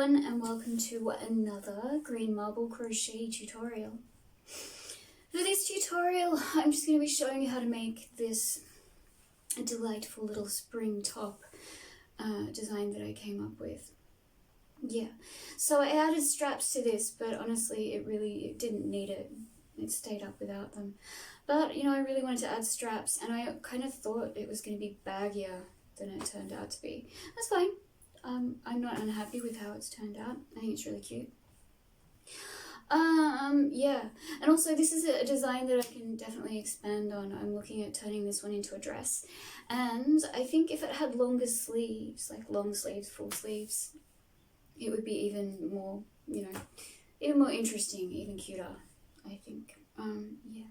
everyone, and welcome to another green marble crochet tutorial. For this tutorial, I'm just going to be showing you how to make this delightful little spring top design that I came up with. Yeah, so I added straps to this, but honestly it didn't need it. It stayed up without them. But, you know, I really wanted to add straps, and I kind of thought it was going to be baggier than it turned out to be. That's fine. I'm not unhappy with how it's turned out. I think it's really cute. Yeah, and also this is a design that I can definitely expand on. I'm looking at turning this one into a dress, and I think if it had longer sleeves, like long sleeves, full sleeves, it would be even more, you know, even more interesting, even cuter, I think. Yeah.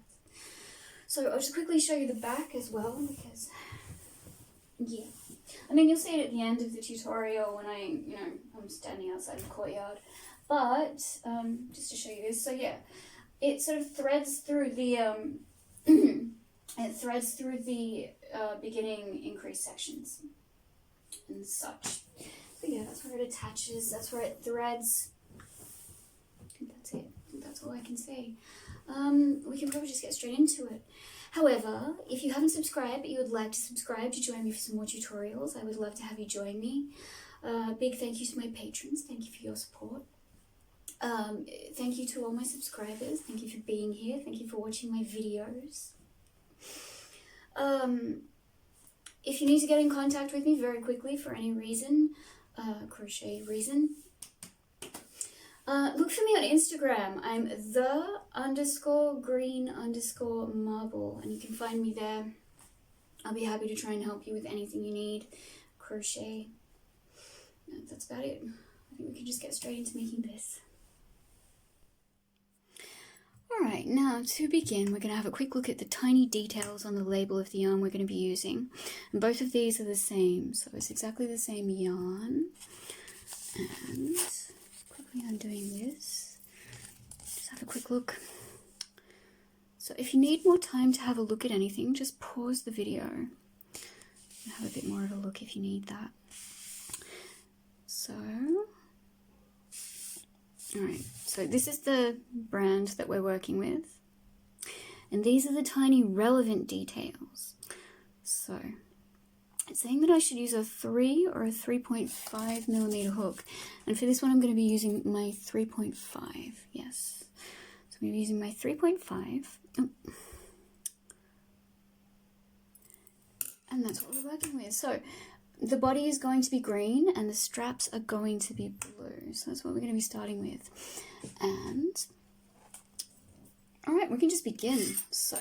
So I'll just quickly show you the back as well, because, yeah. I mean, you'll see it at the end of the tutorial when I'm standing outside the courtyard. But, just to show you this, so yeah, it sort of threads through the, beginning increase sections and such. So yeah, that's where it attaches, that's where it threads. I think that's it. I think that's all I can say. We can probably just get straight into it. However, if you haven't subscribed but you would like to subscribe to join me for some more tutorials, I would love to have you join me. Big thank you to my patrons. Thank you for your support. Thank you to all my subscribers. Thank you for being here. Thank you for watching my videos. If you need to get in contact with me very quickly for any reason, crochet reason, look for me on Instagram. I'm _green_marble, and you can find me there. I'll be happy to try and help you with anything you need. Crochet. That's about it. I think we can just get straight into making this. Alright, now to begin, we're going to have a quick look at the tiny details on the label of the yarn we're going to be using. And both of these are the same, so it's exactly the same yarn. And quickly undoing this, just have a quick look. So if you need more time to have a look at anything, just pause the video and have a bit more of a look if you need that. So, alright, so this is the brand that we're working with, and these are the tiny relevant details. So it's saying that I should use a 3 or a 3.5 millimeter hook, and for this one I'm going to be using my 3.5. Yes, so I'm going to be using my 3.5. Oh. And that's what we're working with. So the body is going to be green and the straps are going to be blue. So that's what we're going to be starting with. And alright, we can just begin. So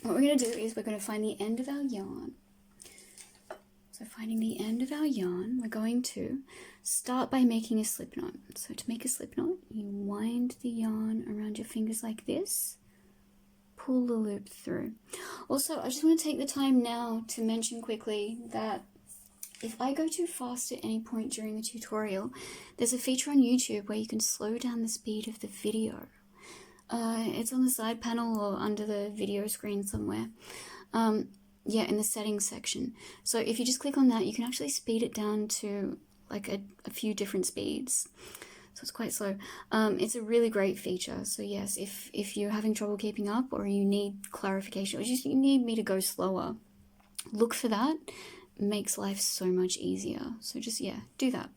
what we're going to do is we're going to find the end of our yarn. So finding the end of our yarn, we're going to start by making a slip knot. So to make a slip knot, you wind the yarn around your fingers like this, pull the loop through. Also, I just want to take the time now to mention quickly that if I go too fast at any point during the tutorial, there's a feature on YouTube where you can slow down the speed of the video. It's on the side panel or under the video screen somewhere. Yeah, in the settings section. So if you just click on that, you can actually speed it down to like a few different speeds. So it's quite slow. It's a really great feature. So yes, if you're having trouble keeping up, or you need clarification, or just you need me to go slower, look for that. It makes life so much easier. So just, yeah, do that.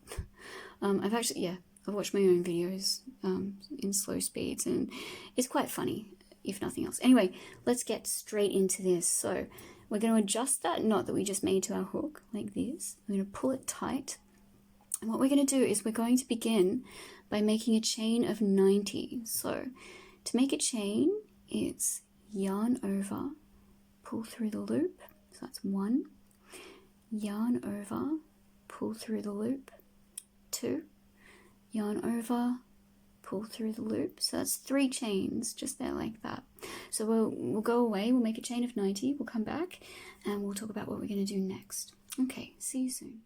I've watched my own videos in slow speeds, and it's quite funny, if nothing else. Anyway, let's get straight into this. So we're going to adjust that knot that we just made to our hook, like this. We're going to pull it tight. And what we're going to do is we're going to begin by making a chain of 90. So to make a chain, it's yarn over, pull through the loop. So that's 1. Yarn over, pull through the loop. 2. Yarn over, pull through the loop. So that's 3 chains just there like that. So we'll go away, we'll make a chain of 90, we'll come back and we'll talk about what we're going to do next. Okay, see you soon.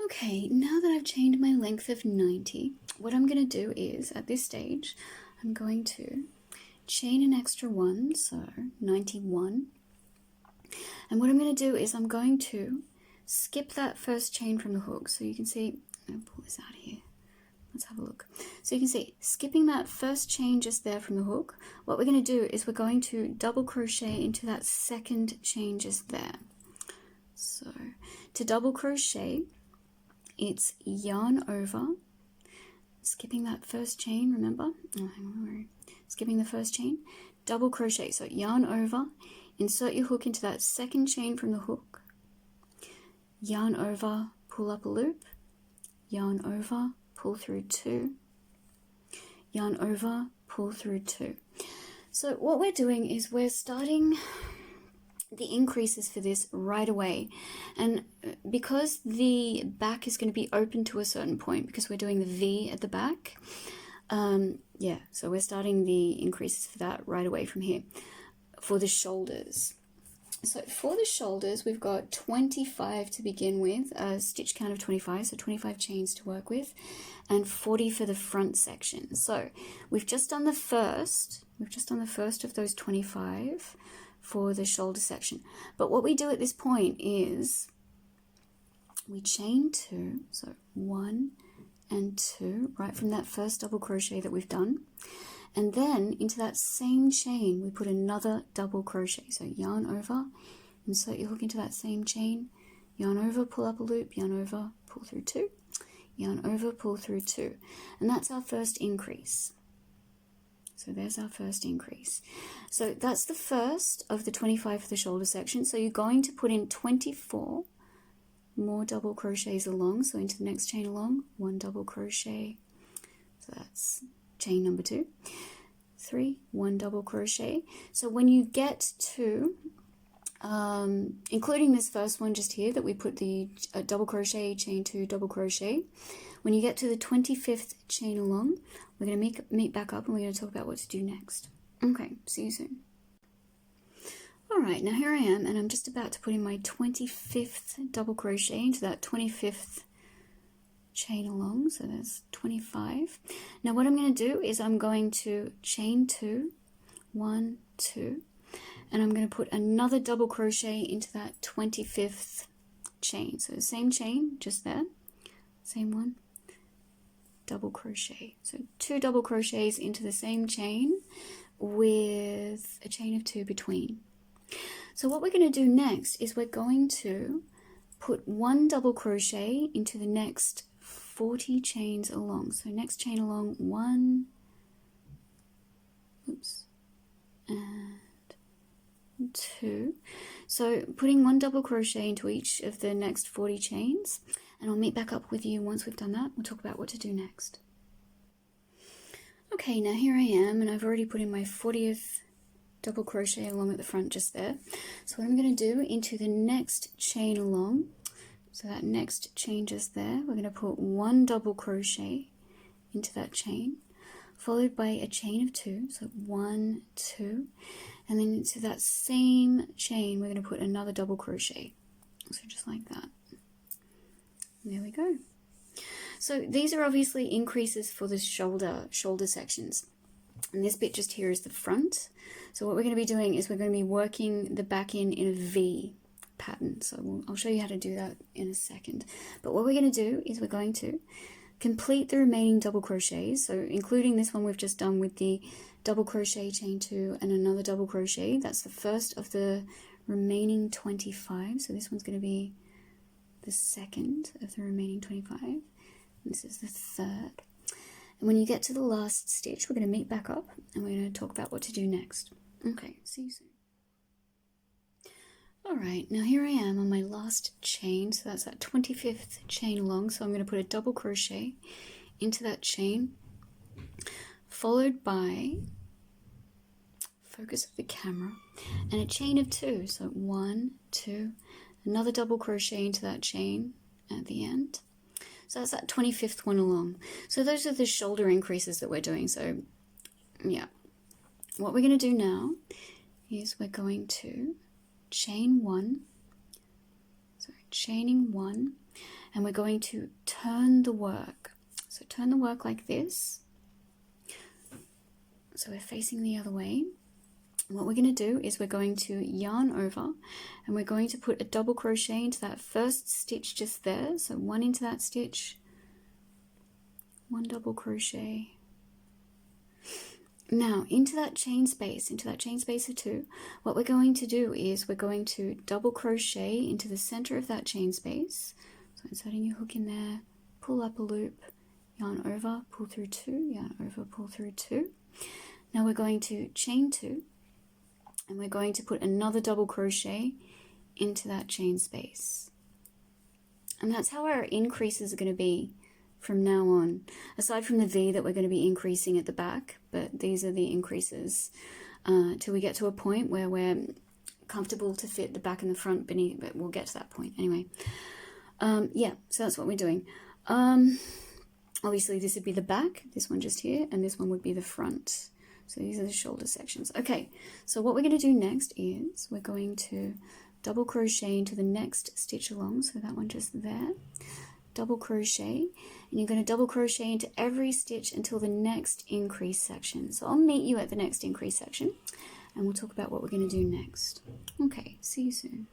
Okay, now that I've chained my length of 90, what I'm going to do is, at this stage, I'm going to chain an extra 1, so 91. And what I'm going to do is I'm going to skip that first chain from the hook. So you can see I'm gonna pull this out here. Let's have a look. So you can see, skipping that first chain just there from the hook, what we're going to do is we're going to double crochet into that second chain just there. So to double crochet, it's yarn over, skipping that first chain, remember? Oh, hang on, skipping the first chain, double crochet. So yarn over, insert your hook into that second chain from the hook, yarn over, pull up a loop, yarn over, pull through 2, yarn over, pull through 2. So what we're doing is we're starting the increases for this right away, and because the back is going to be open to a certain point because we're doing the V at the back, yeah, so we're starting the increases for that right away from here. For the shoulders, so for the shoulders we've got 25 to begin with, a stitch count of 25, so 25 chains to work with, and 40 for the front section. So we've just done the first of those 25 for the shoulder section, but what we do at this point is we chain 2, so 1 and 2 right from that first double crochet that we've done, and then into that same chain we put another double crochet. So yarn over, insert your hook into that same chain, yarn over, pull up a loop, yarn over, pull through 2, yarn over, pull through 2, and that's our first increase. So there's our first increase. So that's the first of the 25 for the shoulder section. So you're going to put in 24 more double crochets along. So into the next chain along, 1 double crochet. So that's chain number 2, 3, 1 double crochet. So when you get to, including this first one just here that we put the double crochet, chain 2, double crochet, when you get to the 25th chain along, we're going to meet back up and we're going to talk about what to do next. Okay, see you soon. Alright, now here I am, and I'm just about to put in my 25th double crochet into that 25th chain along, so that's 25. Now what I'm going to do is I'm going to chain 2, 1, 2, and I'm going to put another double crochet into that 25th chain. So the same chain, just there, same one, double crochet. So 2 double crochets into the same chain with a chain of 2 between. So what we're going to do next is we're going to put 1 double crochet into the next 40 chains along. So next chain along, 1, oops, and 2. So putting 1 double crochet into each of the next 40 chains, and I'll meet back up with you once we've done that. We'll talk about what to do next. Okay, now here I am, and I've already put in my 40th double crochet along at the front just there. So what I'm going to do into the next chain along, so that next chain just there, we're going to put 1 double crochet into that chain, followed by a chain of 2, so 1, 2, and then into that same chain we're going to put another double crochet, so just like that. There we go. So these are obviously increases for the shoulder sections, and this bit just here is the front. So what we're going to be doing is we're going to be working the back in a V pattern. So I'll show you how to do that in a second. But what we're going to do is we're going to complete the remaining double crochets, so including this one we've just done with the double crochet, chain 2 and another double crochet. That's the first of the remaining 25. So this one's going to be the second of the remaining 25. And this is the third. And when you get to the last stitch, we're going to meet back up and we're going to talk about what to do next. Okay, see you soon. Alright, now here I am on my last chain, so that's that 25th chain along, so I'm going to put a double crochet into that chain, followed by, focus of the camera, and a chain of 2, so 1, 2, another double crochet into that chain at the end. So that's that 25th one along. So those are the shoulder increases that we're doing. So yeah, what we're going to do now is we're going to chain 1, chaining 1, and we're going to turn the work. So turn the work like this. So we're facing the other way. What we're going to do is we're going to yarn over and we're going to put a double crochet into that first stitch just there. So 1 into that stitch, 1 double crochet. Now into that chain space of 2, what we're going to do is we're going to double crochet into the center of that chain space. So inserting your hook in there, pull up a loop, yarn over, pull through 2, yarn over, pull through 2. Now we're going to chain 2, and we're going to put another double crochet into that chain space. And that's how our increases are going to be from now on, aside from the V that we're going to be increasing at the back, but these are the increases till we get to a point where we're comfortable to fit the back and the front beneath, but we'll get to that point anyway. Yeah, so that's what we're doing. Obviously this would be the back, this one just here, and this one would be the front. So these are the shoulder sections. Okay, so what we're going to do next is we're going to double crochet into the next stitch along, so that one just there. Double crochet, and you're going to double crochet into every stitch until the next increase section. So I'll meet you at the next increase section and we'll talk about what we're going to do next. Okay, see you soon.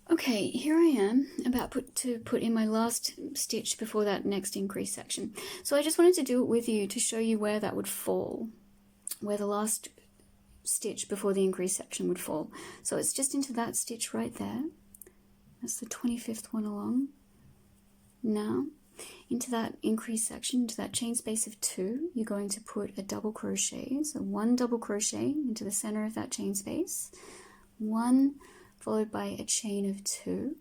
Okay, here I am about to put in my last stitch before that next increase section. So I just wanted to do it with you to show you where that would fall, where the last stitch before the increase section would fall. So it's just into that stitch right there. That's the 25th one along. Now, into that increase section, into that chain space of 2, you're going to put a double crochet. So 1 double crochet into the center of that chain space, 1 followed by a chain of 2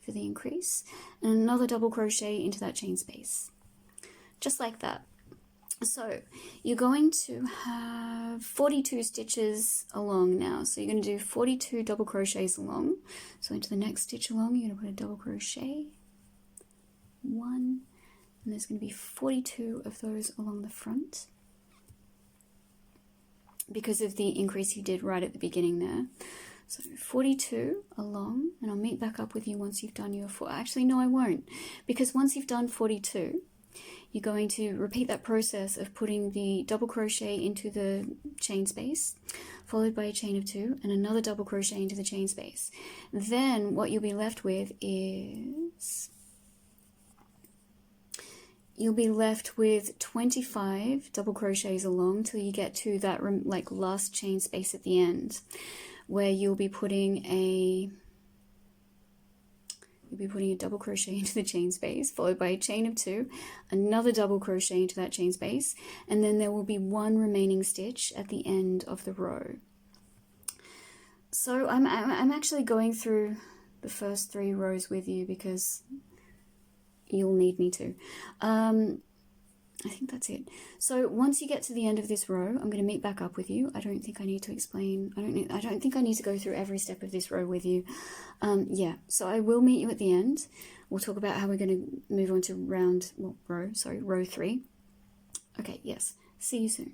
for the increase, and another double crochet into that chain space. Just like that. So you're going to have 42 stitches along now. So you're going to do 42 double crochets along. So into the next stitch along, you're going to put a double crochet, 1, and there's going to be 42 of those along the front because of the increase you did right at the beginning there. So 42 along, and I'll meet back up with you once you've done your actually no I won't, because once you've done 42, you're going to repeat that process of putting the double crochet into the chain space, followed by a chain of 2 and another double crochet into the chain space. Then what you'll be left with is you'll be left with 25 double crochets along till you get to that like last chain space at the end, where you'll be putting a double crochet into the chain space, followed by a chain of 2, another double crochet into that chain space, and then there will be 1 remaining stitch at the end of the row. So I'm actually going through the first 3 rows with you because you'll need me to. I think that's it. So once you get to the end of this row, I'm going to meet back up with you. I don't think I need to explain. I don't think I need to go through every step of this row with you. Yeah, so I will meet you at the end. We'll talk about how we're going to move on to row 3. Okay, yes. See you soon.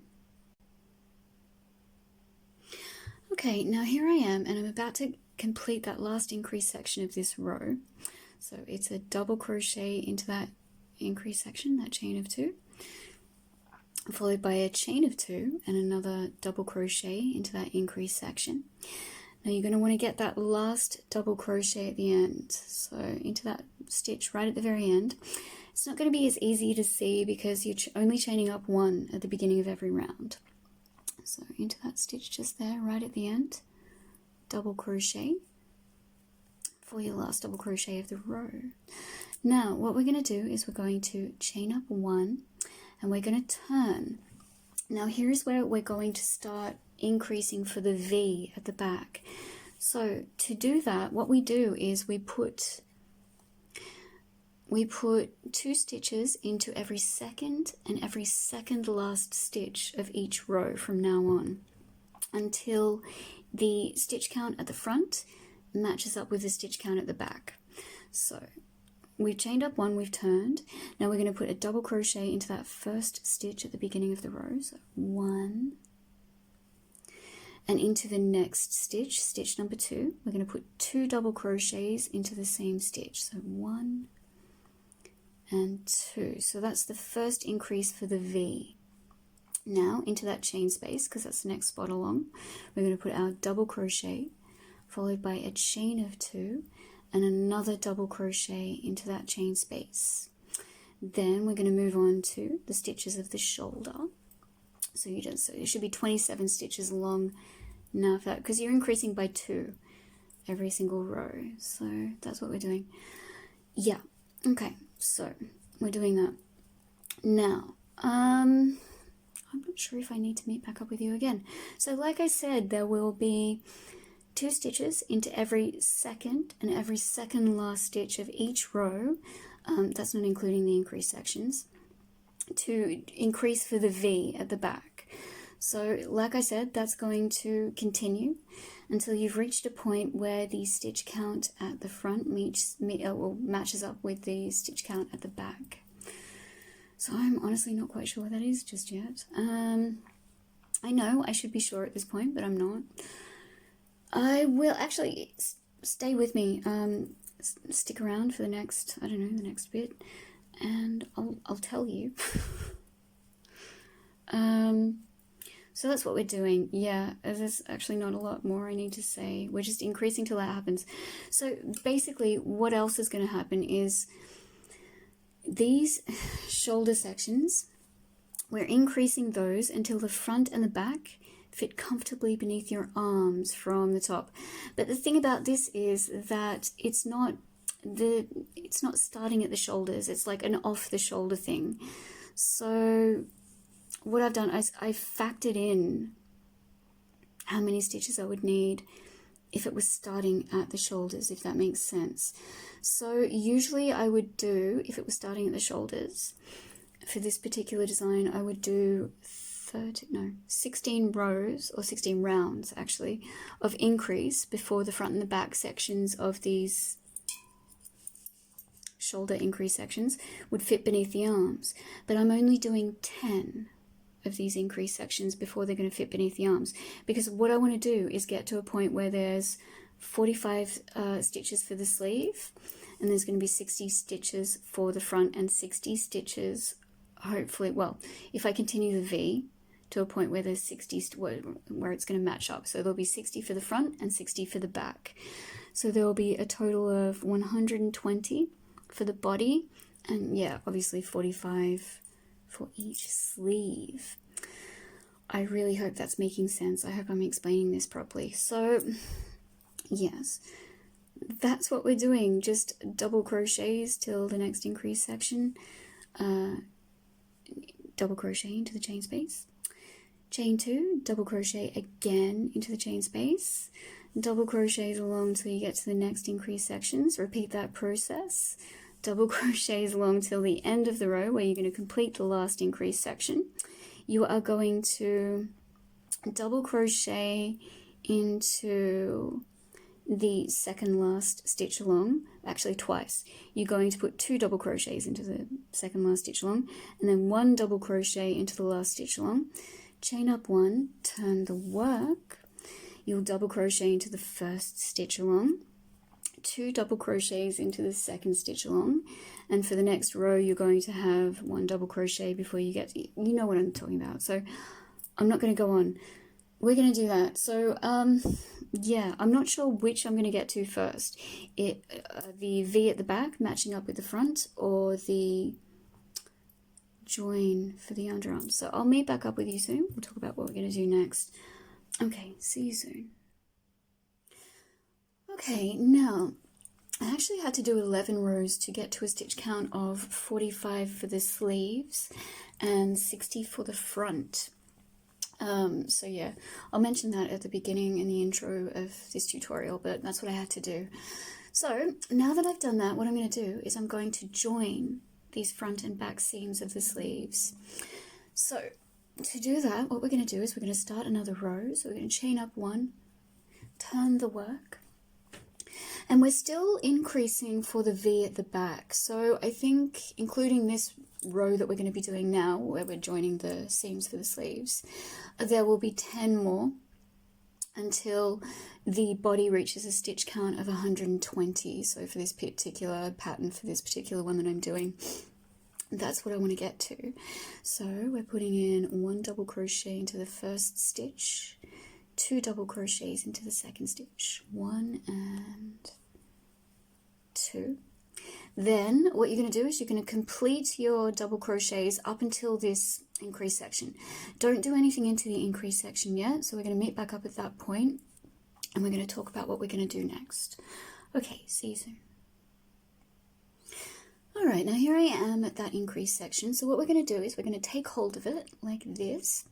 Okay, now here I am, and I'm about to complete that last increase section of this row. So it's a double crochet into that increase section, that chain of 2, followed by a chain of 2 and another double crochet into that increase section. Now you're going to want to get that last double crochet at the end, so into that stitch right at the very end. It's not going to be as easy to see because you're only chaining up 1 at the beginning of every round. So into that stitch just there right at the end, double crochet for your last double crochet of the row. Now what we're going to do is we're going to chain up 1 and we're going to turn. Now here's where we're going to start increasing for the V at the back. So to do that, what we do is we put 2 stitches into every second and every second last stitch of each row from now on until the stitch count at the front matches up with the stitch count at the back. So we've chained up 1, we've turned. Now we're going to put a double crochet into that first stitch at the beginning of the row. So 1, and into the next stitch, stitch number 2, we're going to put 2 double crochets into the same stitch. So 1 and 2. So that's the first increase for the V. Now into that chain space, because that's the next spot along, we're going to put our double crochet, followed by a chain of 2 and another double crochet into that chain space. Then we're going to move on to the stitches of the shoulder. So it should be 27 stitches long now for that, because you're increasing by 2 every single row. So that's what we're doing. Yeah, okay, so we're doing that. Now, I'm not sure if I need to meet back up with you again. So like I said, there will be 2 stitches into every second and every second last stitch of each row. That's not including the increased sections, to increase for the V at the back. So like I said, that's going to continue until you've reached a point where the stitch count at the front matches up with the stitch count at the back. So I'm honestly not quite sure what that is just yet. I know I should be sure at this point, but I'm not. I will actually stay with me. Stick around for the next, I don't know, the next bit, and I'll tell you. So that's what we're doing. Yeah, there's actually not a lot more I need to say. We're just increasing till that happens. So basically what else is going to happen is these shoulder sections, we're increasing those until the front and the back fit comfortably beneath your arms from the top. But the thing about this is that it's not starting at the shoulders. It's like an off the shoulder thing. So what I've done is I factored in how many stitches I would need if it was starting at the shoulders, if that makes sense. So usually I would do, if it was starting at the shoulders, for this particular design, I would do 16 rows, or 16 rounds actually, of increase before the front and the back sections of these shoulder increase sections would fit beneath the arms. But I'm only doing 10 of these increase sections before they're going to fit beneath the arms, because what I want to do is get to a point where there's 45 stitches for the sleeve, and there's going to be 60 stitches for the front and 60 stitches, hopefully, well, if I continue the V to a point where there's 60 where it's going to match up. So there'll be 60 for the front and 60 for the back. So there will be a total of 120 for the body, and yeah, obviously 45 for each sleeve. I really hope that's making sense. I hope I'm explaining this properly. So yes, that's what we're doing. Just double crochets till the next increase section, double crochet into the chain space, chain 2, double crochet again into the chain space, double crochets along till you get to the next increase sections. Repeat that process. Double crochets along till the end of the row where you're going to complete the last increase section. You are going to double crochet into the second last stitch along, actually twice. You're going to put 2 double crochets into the second last stitch along, and then 1 double crochet into the last stitch along. Chain up 1, turn the work. You'll double crochet into the first stitch along, 2 double crochets into the second stitch along, and for the next row you're going to have 1 double crochet before you get to, you know what I'm talking about, so I'm not going to go on. We're going to do that. So yeah, I'm not sure which I'm going to get to first, the V at the back matching up with the front, or the join for the underarms. So I'll meet back up with you soon. We'll talk about what we're going to do next. Okay, see you soon. Okay, now I actually had to do 11 rows to get to a stitch count of 45 for the sleeves and 60 for the front. So yeah, I'll mention that at the beginning in the intro of this tutorial, but that's what I had to do. So now that I've done that, what I'm going to do is I'm going to join these front and back seams of the sleeves. So to do that, what we're going to do is we're going to start another row. So we're going to chain up 1, turn the work, and we're still increasing for the V at the back. So I think, including this row that we're going to be doing now, where we're joining the seams for the sleeves, there will be 10 more until the body reaches a stitch count of 120. So for this particular pattern, for this particular one that I'm doing, that's what I want to get to. So we're putting in 1 double crochet into the first stitch, 2 double crochets into the second stitch, 1 and 2. Then what you're going to do is you're going to complete your double crochets up until this increase section. Don't do anything into the increase section yet, so we're going to meet back up at that point and we're going to talk about what we're going to do next. Okay, see you soon. Alright, now here I am at that increase section. So what we're going to do is we're going to take hold of it like this.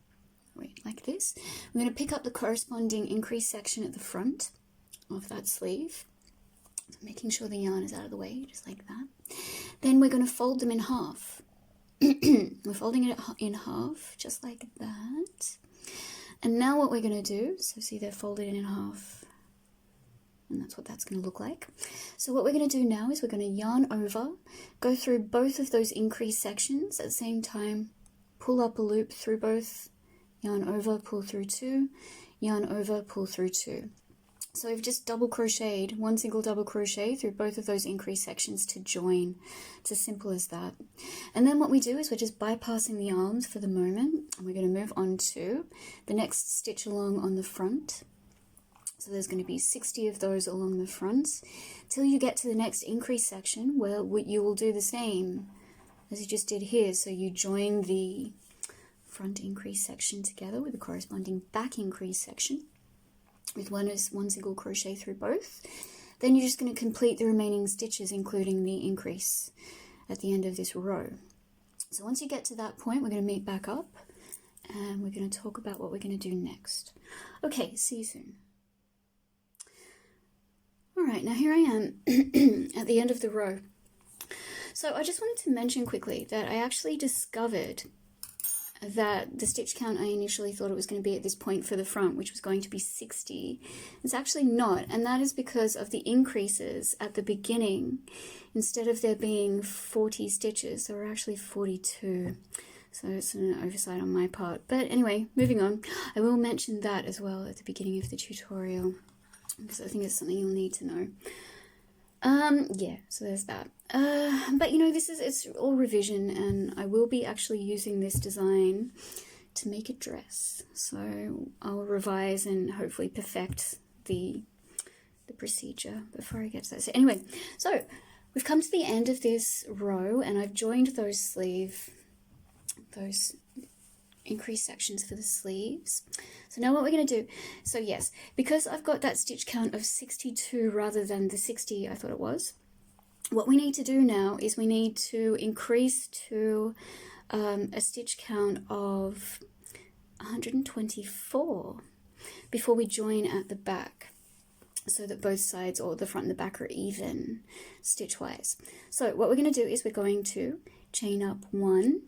Like this. We're going to pick up the corresponding increase section at the front of that sleeve. So making sure the yarn is out of the way, just like that. Then we're going to fold them in half. We're folding it in half, just like that. And now what we're going to do, so see they're folded in half, and that's what that's going to look like. So what we're going to do now is we're going to yarn over, go through both of those increase sections at the same time, pull up a loop through both, yarn over, pull through two, yarn over, pull through two. So we've just double crocheted, one single double crochet through both of those increase sections to join. It's as simple as that. And then what we do is we're just bypassing the arms for the moment, and we're going to move on to the next stitch along on the front. So there's going to be 60 of those along the front till you get to the next increase section, where you will do the same as you just did here. So you join the front increase section together with the corresponding back increase section, with one single crochet through both. Then you're just going to complete the remaining stitches, including the increase at the end of this row. So once you get to that point, we're going to meet back up and we're going to talk about what we're going to do next. Okay, see you soon. Alright, now here I am at the end of the row. So I just wanted to mention quickly that I actually discovered that the stitch count I initially thought it was going to be at this point for the front, which was going to be 60, it's actually not, and that is because of the increases at the beginning. Instead of there being 40 stitches, there were actually 42, so it's an oversight on my part. But anyway, moving on, I will mention that as well at the beginning of the tutorial, because I think it's something you'll need to know. Yeah, so there's that. But you know, it's all revision, and I will be actually using this design to make a dress. So I'll revise and hopefully perfect the procedure before I get to that. So anyway, so we've come to the end of this row, and I've joined those increase sections for the sleeves. So now what we're going to do, so yes, because I've got that stitch count of 62 rather than the 60 I thought it was, what we need to do now is we need to increase to a stitch count of 124 before we join at the back, so that both sides, or the front and the back, are even stitch wise. So what we're going to do is we're going to chain up one,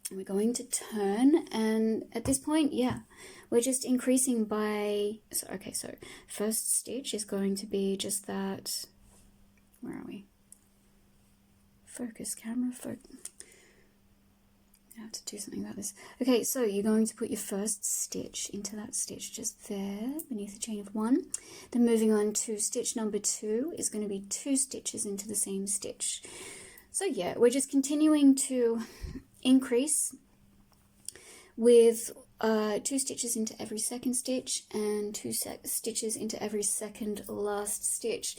and we're going to turn, and at this point, yeah, we're just increasing by, so first stitch is going to be just that, where are we? Focus, camera, focus. I have to do something about this. Okay, so you're going to put your first stitch into that stitch just there, beneath the chain of one. Then moving on to stitch number 2 is going to be 2 stitches into the same stitch. So yeah, we're just continuing to increase with 2 stitches into every second stitch and 2 stitches into every second last stitch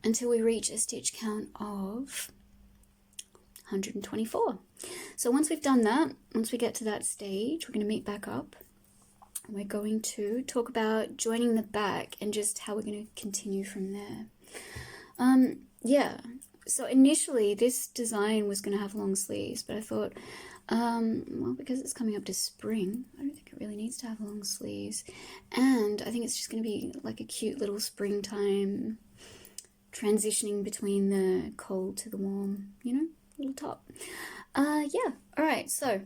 until we reach a stitch count of 124. So once we've done that, once we get to that stage, we're going to meet back up and we're going to talk about joining the back and just how we're going to continue from there. Yeah, so initially this design was going to have long sleeves, but I thought, well, because it's coming up to spring, I don't think it really needs to have long sleeves, and I think it's just going to be like a cute little springtime transitioning between the cold to the warm, you know, little top. Yeah, alright, so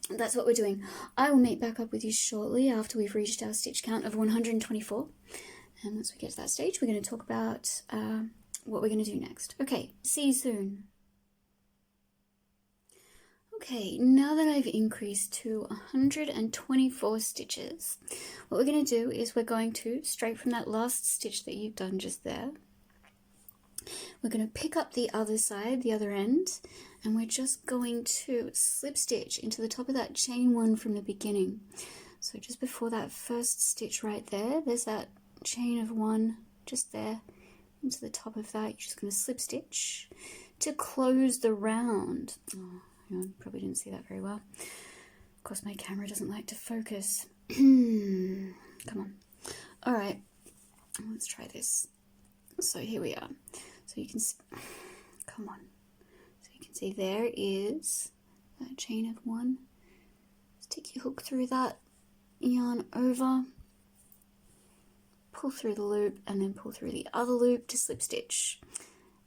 that's what we're doing. I will meet back up with you shortly after we've reached our stitch count of 124, and once we get to that stage, we're going to talk about what we're going to do next. Okay, see you soon. Okay, now that I've increased to 124 stitches, what we're going to do is we're going to, straight from that last stitch that you've done just there, we're going to pick up the other side, the other end, and we're just going to slip stitch into the top of that chain 1 from the beginning. So just before that first stitch right there, there's that chain of 1 just there. into the top of that, you're just going to slip stitch to close the round. Oh, hang on, probably didn't see that very well. Of course, my camera doesn't like to focus. Come on. All right, let's try this. So here we are. So you can, come on. So you can see there is that chain of 1. Stick your hook through that, yarn over, pull through the loop, and then pull through the other loop to slip stitch.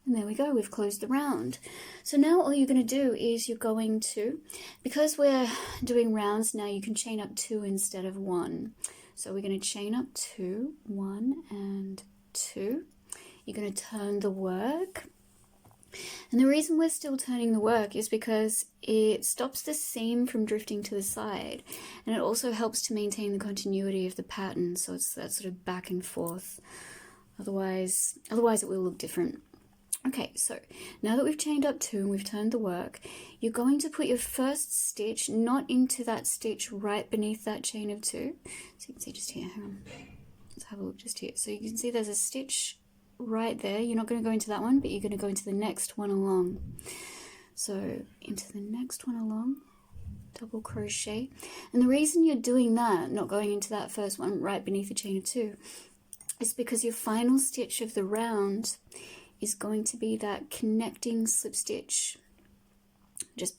And there we go, we've closed the round. So now all you're going to do is you're going to, because we're doing rounds now, you can chain up 2 instead of 1. So we're going to chain up 2, 1 and 2. You're going to turn the work. And the reason we're still turning the work is because it stops the seam from drifting to the side, and it also helps to maintain the continuity of the pattern, so it's that sort of back and forth. Otherwise it will look different. Okay, so now that we've chained up 2 and we've turned the work, you're going to put your first stitch not into that stitch right beneath that chain of 2. So you can see just here, hang on. Let's have a look just here. So you can see there's a stitch right there. You're not going to go into that one, but you're going to go into the next one along. So into the next one along, double crochet. And the reason you're doing that, not going into that first one right beneath the chain of 2, is because your final stitch of the round is going to be that connecting slip stitch. Just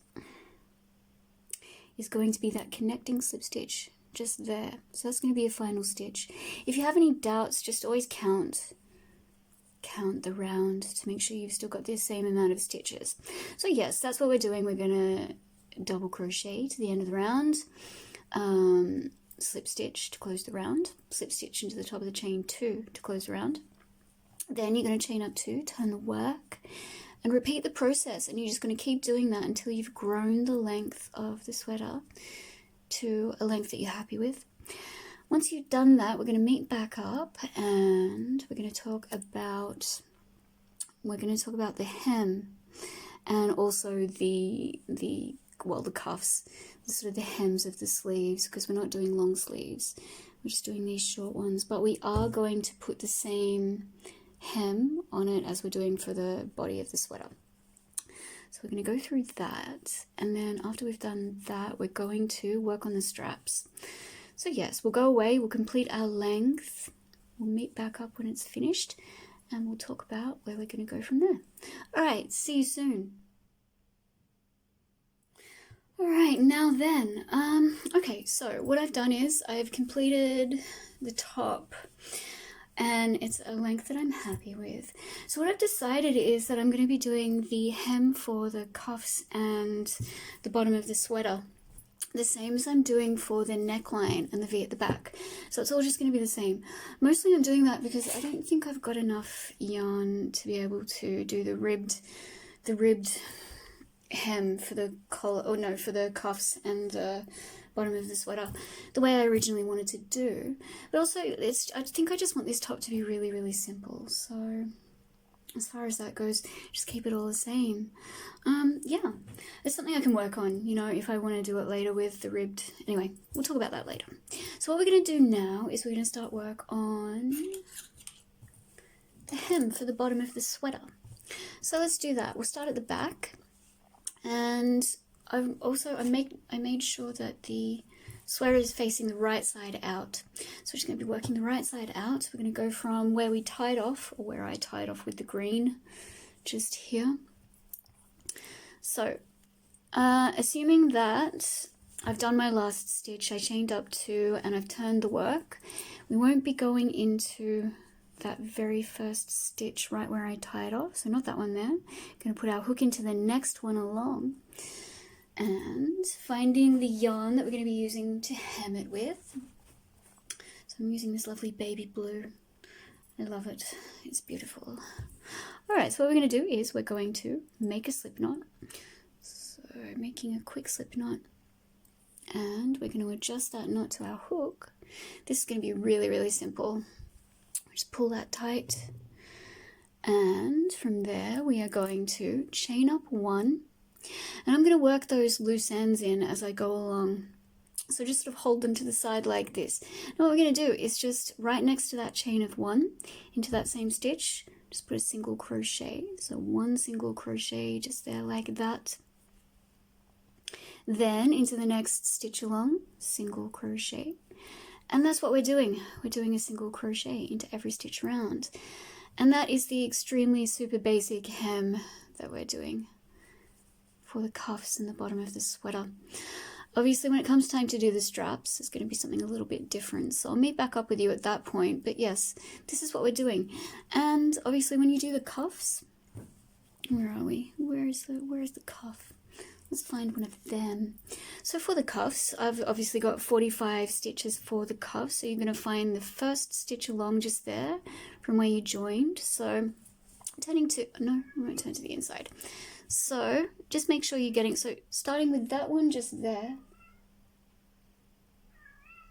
there. So that's going to be a final stitch. If you have any doubts, just always count the round to make sure you've still got the same amount of stitches. So yes, that's what we're doing. We're going to double crochet to the end of the round, slip stitch to close the round, slip stitch into the top of the chain 2 to close the round. Then you're going to chain up 2, turn the work, and repeat the process. And you're just going to keep doing that until you've grown the length of the sweater to a length that you're happy with. Once you've done that, we're going to meet back up, and we're going to talk about the hem, and also the cuffs, the sort of the hems of the sleeves, because we're not doing long sleeves. We're just doing these short ones, but we are going to put the same hem on it as we're doing for the body of the sweater. So we're going to go through that, and then after we've done that, we're going to work on the straps. So yes, we'll go away, we'll complete our length, we'll meet back up when it's finished, and we'll talk about where we're going to go from there. Alright, see you soon. Alright, now then, okay, so what I've done is I've completed the top, and it's a length that I'm happy with. So what I've decided is that I'm going to be doing the hem for the cuffs and the bottom of the sweater the same as I'm doing for the neckline and the V at the back. So it's all just going to be the same. Mostly I'm doing that because I don't think I've got enough yarn to be able to do the ribbed hem for the collar, or no, for the cuffs and the bottom of the sweater the way I originally wanted to do. But also I think I just want this top to be really, really simple. So as far as that goes, just keep it all the same. Yeah, it's something I can work on, you know, if I want to do it later with the ribbed. Anyway, we'll talk about that later. So what we're going to do now is we're going to start work on the hem for the bottom of the sweater. So let's do that. We'll start at the back, and I made sure that the sweater is facing the right side out. So we're just going to be working the right side out. We're going to go from where we tied off, or where I tied off with the green, just here. So, assuming that I've done my last stitch, I chained up 2 and I've turned the work, we won't be going into that very first stitch right where I tied off, so not that one there. Going to put our hook into the next one along, and finding the yarn that we're going to be using to hem it with. So I'm using this lovely baby blue. I love it. It's beautiful. Alright, so what we're going to do is we're going to make a slip knot. So making a quick slip knot, and we're going to adjust that knot to our hook. This is going to be really, really simple. Just pull that tight, and from there we are going to chain up 1, and I'm going to work those loose ends in as I go along. So just sort of hold them to the side like this. Now what we're going to do is just right next to that chain of 1, into that same stitch, just put a single crochet. So 1 single crochet just there like that. Then into the next stitch along, single crochet. And that's what we're doing. We're doing a single crochet into every stitch around. And that is the extremely super basic hem that we're doing for the cuffs and the bottom of the sweater. Obviously, when it comes time to do the straps, it's going to be something a little bit different. So I'll meet back up with you at that point. But yes, this is what we're doing. And obviously, when you do the cuffs, where are we? Where is the cuff? Let's find one of them. So for the cuffs, I've obviously got 45 stitches for the cuffs. So you're going to find the first stitch along just there from where you joined. So turning to, no, I won't turn to the inside. So just make sure you're getting, so starting with that one just there.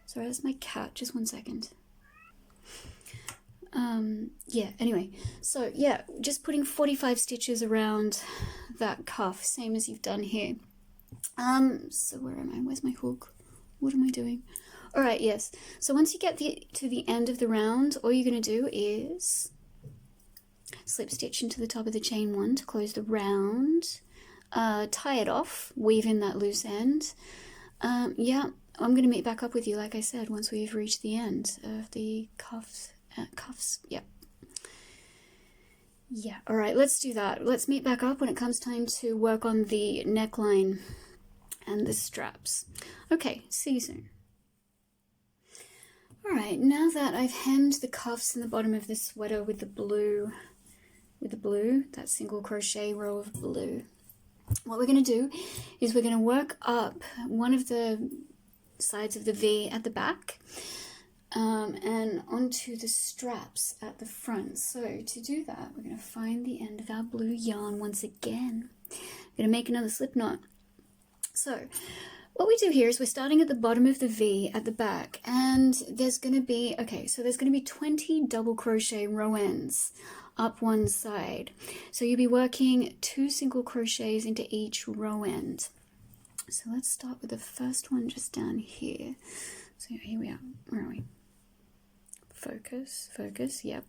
Sorry, that's my cat, just one second. Yeah, anyway, so yeah, just putting 45 stitches around that cuff, same as you've done here. So where am I? Where's my hook? What am I doing? All right, yes. So once you get to the end of the round, all you're going to do is slip stitch into the top of the chain 1 to close the round, tie it off, weave in that loose end. Yeah, I'm going to meet back up with you, like I said, once we've reached the end of the cuffs. Yeah. Yeah, all right, let's do that. Let's meet back up when it comes time to work on the neckline and the straps. Okay, see you soon. All right, now that I've hemmed the cuffs in the bottom of the sweater with the blue, that single crochet row of blue, what we're going to do is we're going to work up one of the sides of the V at the back and onto the straps at the front. So to do that, we're going to find the end of our blue yarn once again. We're going to make another slip knot. So what we do here is we're starting at the bottom of the V at the back, and there's going to be, there's going to be 20 double crochet row ends up one side. So you'll be working 2 single crochets into each row end. So let's start with the first one just down here. So here we are. Where are we? Focus, yep.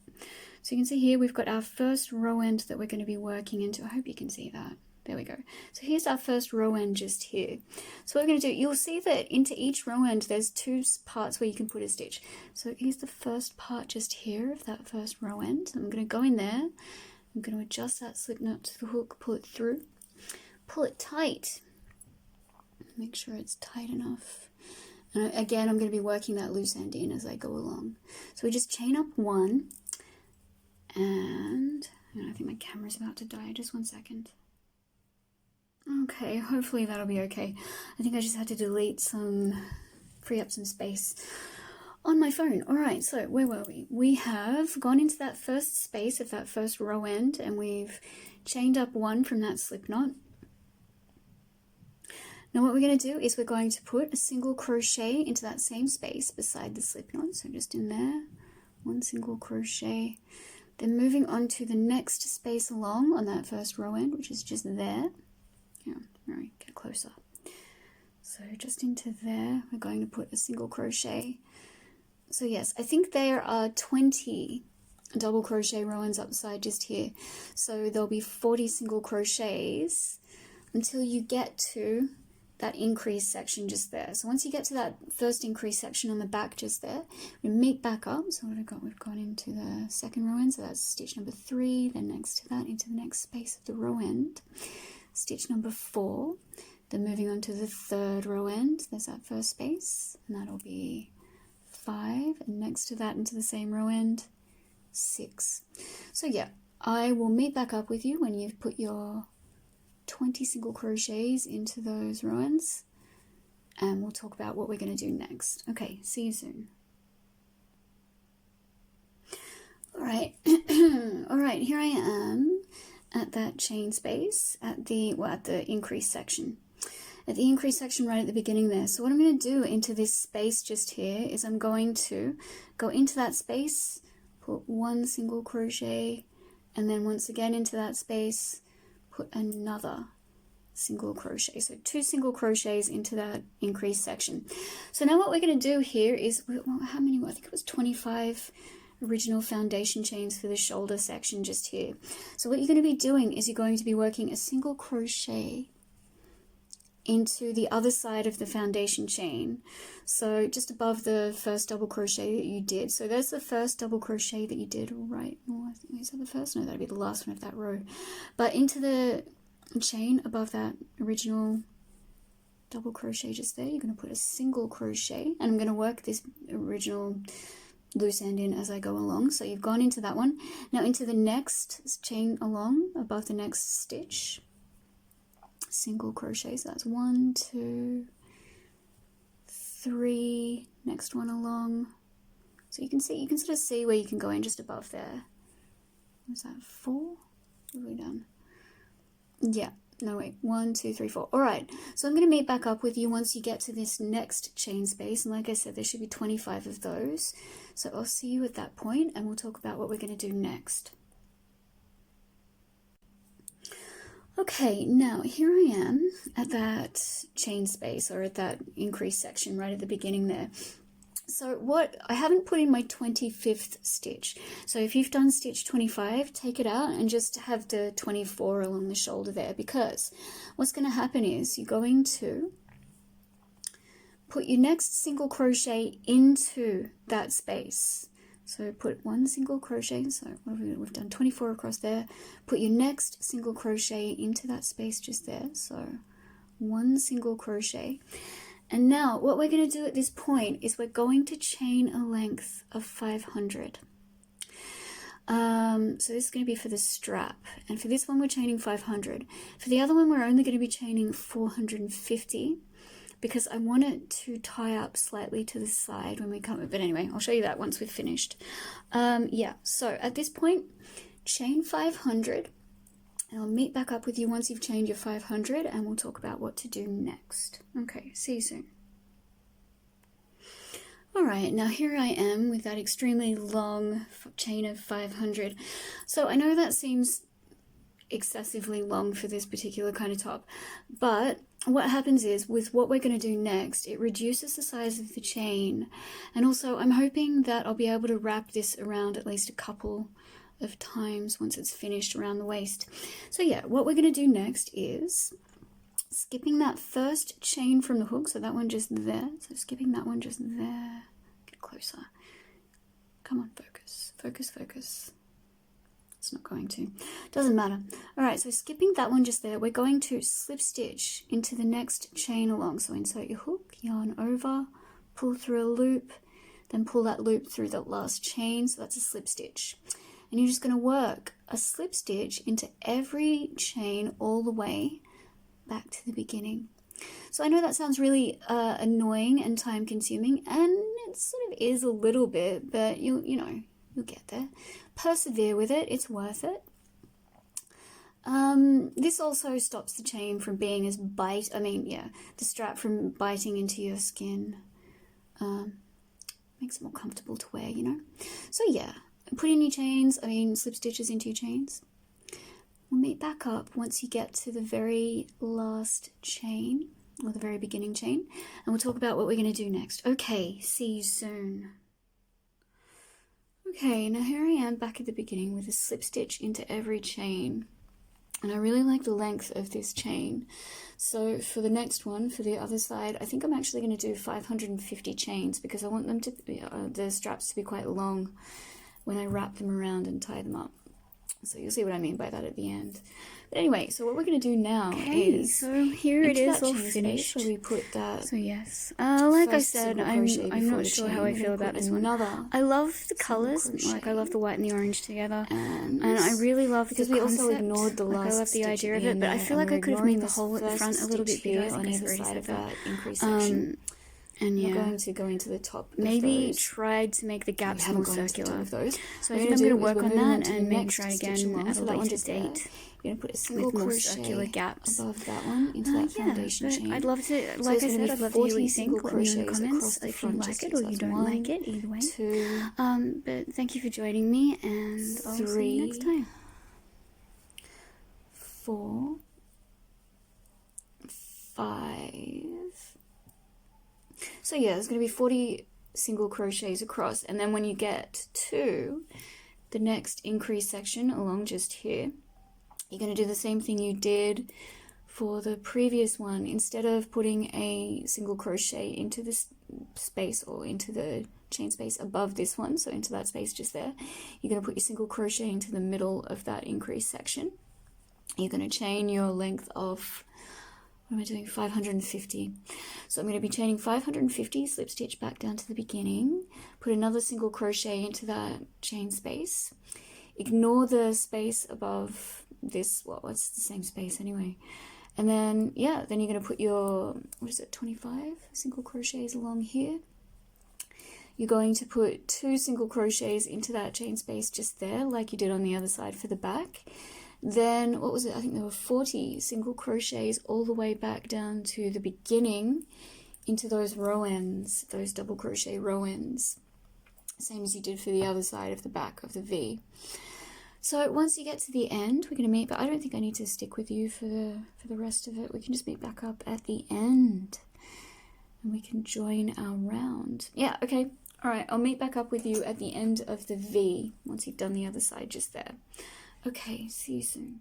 So you can see here we've got our first row end that we're going to be working into. I hope you can see that. There we go. So here's our first row end just here. So what we're going to do, you'll see that into each row end there's 2 parts where you can put a stitch. So here's the first part just here of that first row end. I'm going to go in there. I'm going to adjust that slip knot to the hook, pull it through, pull it tight. Make sure it's tight enough. And again, I'm going to be working that loose end in as I go along. So we just chain up 1, and I think my camera's about to die. Just one second. Okay, hopefully that'll be okay. I think I just had to free up some space on my phone. All right, so where were we? We have gone into that first space of that first row end, and we've chained up 1 from that slip knot. Now what we're going to do is we're going to put a single crochet into that same space beside the slip knot. So just in there, 1 single crochet. Then moving on to the next space along on that first row end, which is just there. Yeah, right, get closer. So just into there, we're going to put a single crochet. So yes, I think there are 20 double crochet row ends upside just here. So there'll be 40 single crochets until you get to that increase section just there. So once you get to that first increase section on the back just there, we meet back up. So what have we got? We've gone into the second row end, so that's stitch number 3, then next to that into the next space of the row end, stitch number 4, then moving on to the third row end, there's that first space, and that'll be 5, and next to that into the same row end, 6. So yeah, I will meet back up with you when you've put your 20 single crochets into those row ends, and we'll talk about what we're going to do next. Okay, see you soon. All right, all right, here I am at that chain space at the increase section. At the increase section right at the beginning there. So what I'm going to do into this space just here is I'm going to go into that space, put 1 single crochet, and then once again into that space, put another single crochet. So 2 single crochets into that increase section. So now what we're going to do here is, well, how many? I think it was 25 original foundation chains for the shoulder section just here. So what you're going to be doing is you're going to be working a single crochet into the other side of the foundation chain, so just above the first double crochet that you did. So there's the first double crochet that you did, right? Oh, I think, is that the first? No, that'd be the last one of that row. But into the chain above that original double crochet just there, you're going to put a single crochet, and I'm going to work this original loose end in as I go along. So you've gone into that one. Now into the next chain along above the next stitch, single crochet. So that's 1, 2, 3, next one along. So you can sort of see where you can go in just above there. Was that 4? What have we done? Yeah, no wait, 1, 2, 3, 4. All right, so I'm going to meet back up with you once you get to this next chain space, and like I said, there should be 25 of those. So I'll see you at that point, and we'll talk about what we're going to do next. Okay, now here I am at that chain space, or at that increase section right at the beginning there. So what I haven't put in my 25th stitch. So if you've done stitch 25, take it out and just have the 24 along the shoulder there, because what's going to happen is you're going to put your next single crochet into that space. So put 1 single crochet, so what have we done? We've done 24 across there. Put your next single crochet into that space just there, so 1 single crochet. And now what we're going to do at this point is we're going to chain a length of 500. So this is going to be for the strap, and for this one we're chaining 500. For the other one we're only going to be chaining 450, because I want it to tie up slightly to the side when we come, but anyway, I'll show you that once we've finished. Yeah, so at this point, chain 500, and I'll meet back up with you once you've chained your 500, and we'll talk about what to do next. Okay, see you soon. Alright, now here I am with that extremely long chain of 500. So I know that seems excessively long for this particular kind of top, but what happens is with what we're going to do next, it reduces the size of the chain, and also I'm hoping that I'll be able to wrap this around at least a couple of times once it's finished around the waist. So yeah, what we're going to do next is skipping that first chain from the hook, so that one just there, so skipping that one just there. Get closer, come on, focus, focus, focus. It's not going to, doesn't matter. All right, so skipping that one just there, we're going to slip stitch into the next chain along. So insert your hook, yarn over, pull through a loop, then pull that loop through the last chain, so that's a slip stitch. And you're just going to work a slip stitch into every chain all the way back to the beginning. So I know that sounds really annoying and time consuming, and it sort of is a little bit, but you know, you'll get there. Persevere with it, it's worth it. This also stops the chain from being as the strap from biting into your skin. Makes it more comfortable to wear, you know. So yeah, put in your chains, slip stitches into your chains. We'll meet back up once you get to the very last chain, or the very beginning chain, and we'll talk about what we're going to do next. Okay, see you soon. Okay, now here I am back at the beginning with a slip stitch into every chain, and I really like the length of this chain. So for the next one, for the other side, I think I'm actually going to do 550 chains, because I want them to the straps to be quite long when I wrap them around and tie them up. So you'll see what I mean by that at the end. But anyway, so what we're going to do now is... so here it is all finished. So we put that... So yes, like I said, I'm not sure how I feel about this one. I love the colours, like I love the white and the orange together. And I really love the concept. We also ignored the last I love the idea of it, but I feel like I could have made the hole at the front a little bit bigger. I think I've already said that. Increase section. And yeah, we're going to go into the top. Maybe tried to make the gaps more circular. Those. So I think I'm going to work on that and maybe try again at a later date. You're going to put a single with more crochet circular gaps above that one into that foundation chain. I'd love to, like I said, I'd love to hear what you think. Let me know in the comments if you like it or you don't like it. Either way. 2, but thank you for joining me, and I'll see you next time. 4, 5. So yeah, there's going to be single crochets across, and then when you get to the next increase section along just here, you're going to do the same thing you did for the previous one. Instead of putting a single crochet into this space or into the chain space above this one, so into that space just there, you're going to put your single crochet into the middle of that increase section. You're going to chain your length of, what am I doing, 550. So I'm going to be chaining 550, slip stitch back down to the beginning, put another single crochet into that chain space, ignore the space above this, well, it's the same space anyway, and then yeah, then you're going to put your, what is it, 25 single crochets along here. You're going to put 2 single crochets into that chain space just there, like you did on the other side for the back. Then, what was it? I think there were 40 single crochets all the way back down to the beginning into those row ends, those double crochet row ends, same as you did for the other side of the back of the V. So once you get to the end, we're going to meet, but I don't think I need to stick with you for the rest of it. We can just meet back up at the end and we can join our round. Yeah, okay. All right, I'll meet back up with you at the end of the V once you've done the other side just there. Okay, see you soon.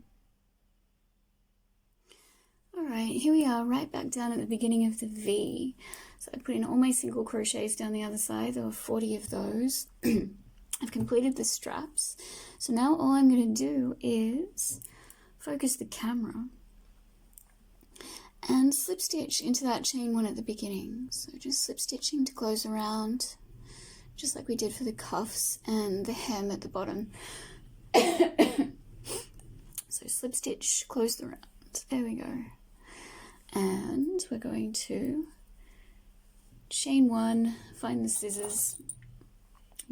Alright, here we are right back down at the beginning of the V. So I put in all my single crochets down the other side. There were 40 of those. I've completed the straps. So now all I'm going to do is focus the camera and slip stitch into that chain one at the beginning. So just slip stitching to close around, just like we did for the cuffs and the hem at the bottom. So slip stitch, close the round. There we go. And we're going to chain 1, find the scissors,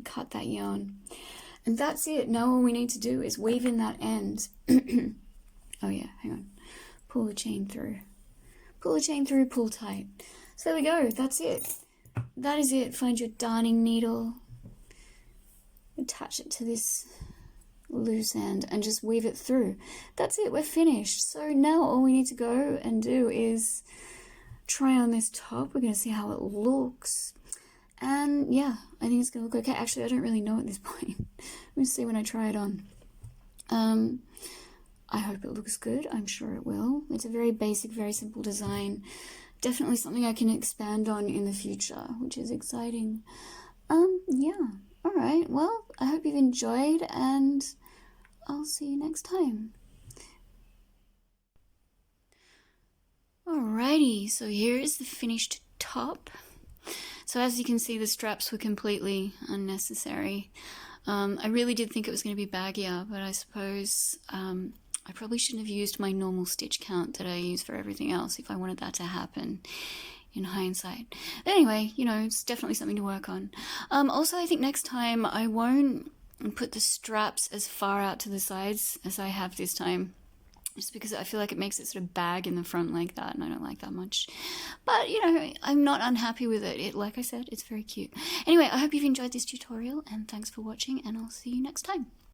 cut that yarn. And that's it. Now all we need to do is weave in that end. Oh yeah, hang on. Pull the chain through. Pull the chain through, pull tight. So there we go. That's it. That is it. Find your darning needle. Attach it to this loose end and just weave it through. That's it, we're finished. So now all we need to go and do is try on this top. We're going to see how it looks, and yeah, I think it's going to look okay. Actually, I don't really know at this point. We'll see when I try it on. I hope it looks good. I'm sure it will. It's a very basic, very simple design. Definitely something I can expand on in the future, which is exciting. Yeah. Alright, well, I hope you've enjoyed, and I'll see you next time. Alrighty, so here is the finished top. So as you can see, the straps were completely unnecessary. I really did think it was going to be baggier, but I suppose I probably shouldn't have used my normal stitch count that I use for everything else if I wanted that to happen. In hindsight. Anyway, you know, it's definitely something to work on. Also, I think next time I won't put the straps as far out to the sides as I have this time, just because I feel like it makes it sort of bag in the front like that, and I don't like that much. But, you know, I'm not unhappy with it. Like I said, it's very cute. Anyway, I hope you've enjoyed this tutorial, and thanks for watching, and I'll see you next time.